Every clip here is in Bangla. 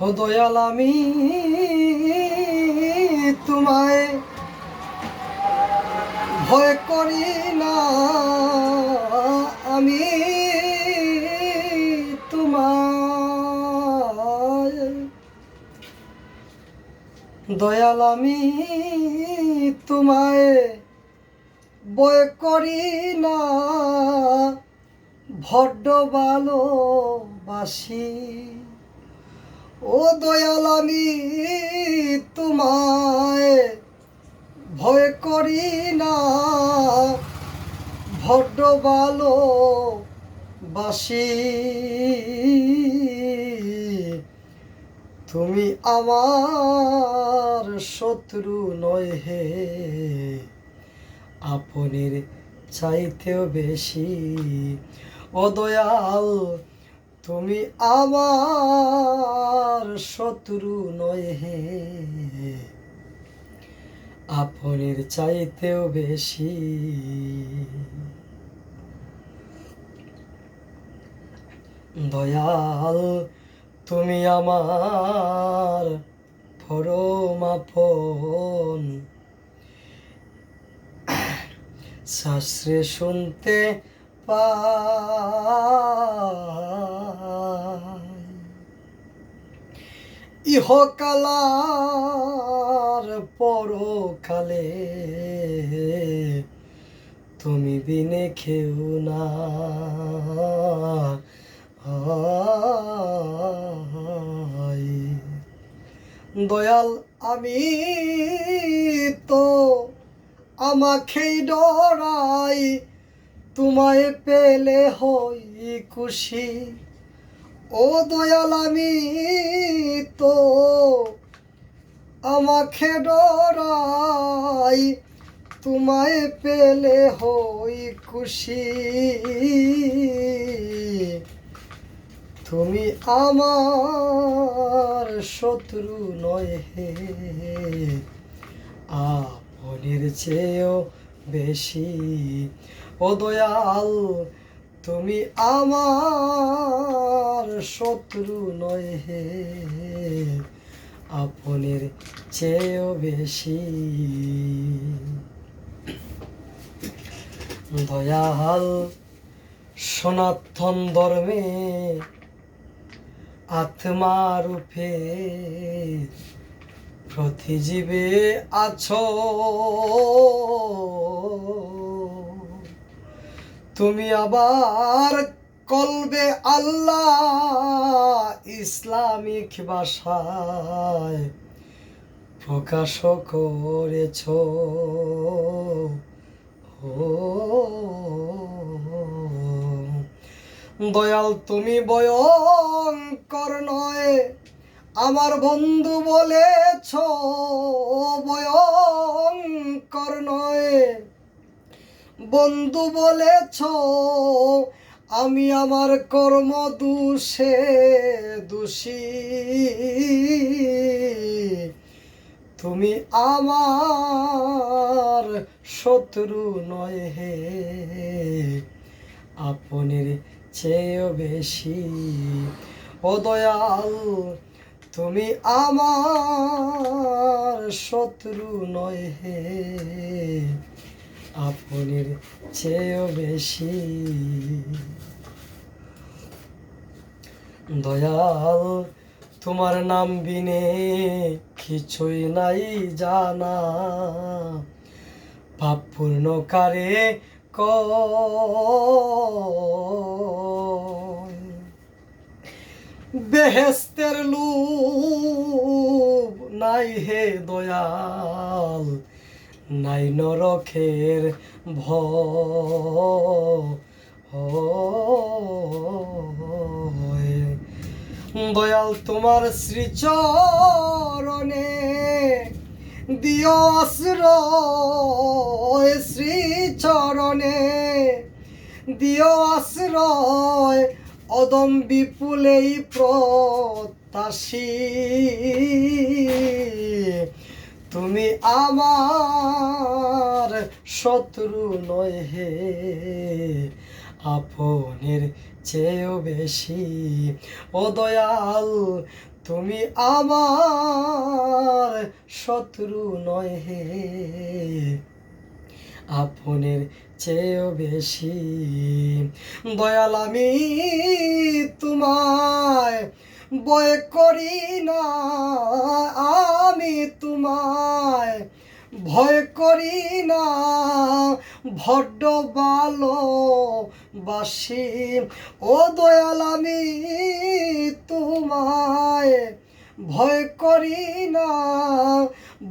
ও দয়াল আমি তোমায় ভয় করি না, আমি তোমায় দয়াল আমি তোমায় ভয় করি না, বড্ড ভালোবাসি। ও দয়াল আমি তোমায় ভয় করি না, বড্ড ভালোবাসি। তুমি আমার শত্রু নয় হে, আপনের চাইতেও বেশি। ও দয়াল তুমি আমার শত্রু নয় হে, আপনের চাইতেও বেশি। দয়াল তুমি আমার পরম আপন, শাস্ত্রে শুনতে পাই ইহকালার পরকালে, তুমি বিনে কেউ না। দয়াল আমি তো আমাকেই ডরাই, তোমায় পেলে হই খুশি। ও দয়াল আমি তো আমাকে ডরাই, তোমায় পেলে হই খুশি। তুমি আমার শত্রু নয় হে, আপনের চেয়েও বেশি। ও দয়াল তুমি আমার শত্রু নয় হে, আপনের চেয়েও বেশি। দয়াল সনাতন ধর্মে আত্মারূপে প্রতি জীবে আছো, তুমি আবার কলবে আল্লাহ ইসলামিক ভাষায় প্রকাশ করেছ। দয়াল তুমি ভয়ঙ্কর নয়, আমার বন্ধু বলেছ, ভয়ঙ্কর নয় বন্ধু বলেছ, আমি আমার কর্ম দোষে দোষী। তুমি আমার শত্রু নয় হে, আপনের চেয়েও বেশি। ও দয়াল তুমি আমার শত্রু নয় হে, আপনের চেয়েও বেশি। দয়াল তোমার নাম বিনে কিছুই নাই জানা, পাপ পূর্ণ কারে বেহেস্তের লোভ নাই হে দয়াল, নাই নরকের ভয়। দয়াল তোমার শ্রীচরণে দিও আশ্রয়, শ্রীচরণে দিও আশ্রয়, অদম বিপুলেই প্রত্যাশী। তুমি আমার শত্রু নয় হে, আপনের চেয়েও বেশি। ও দয়াল তুমি আমার শত্রু নয় হে, আপনের চেয়েও বেশি দয়াল আমি তোমায় ভয় করি না, আমি তোমায় ভয় করি না, বড্ড ভালোবাসি ও দয়াল আমি তোমায় ভয় করি না,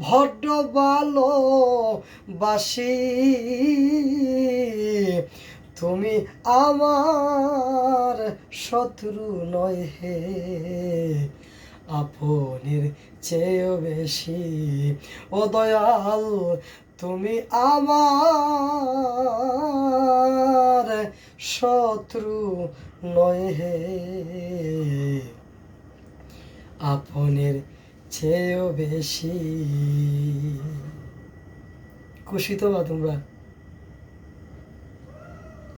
বড্ড ভালোবাসি, তুমি আমার শত্রু নয় হে, আপনের চেয়েও বেশি ও দয়াল তুমি আমার শত্রু নয় হে, আপনের চেয়েও বেশি। খুশি তো বা তোমরা?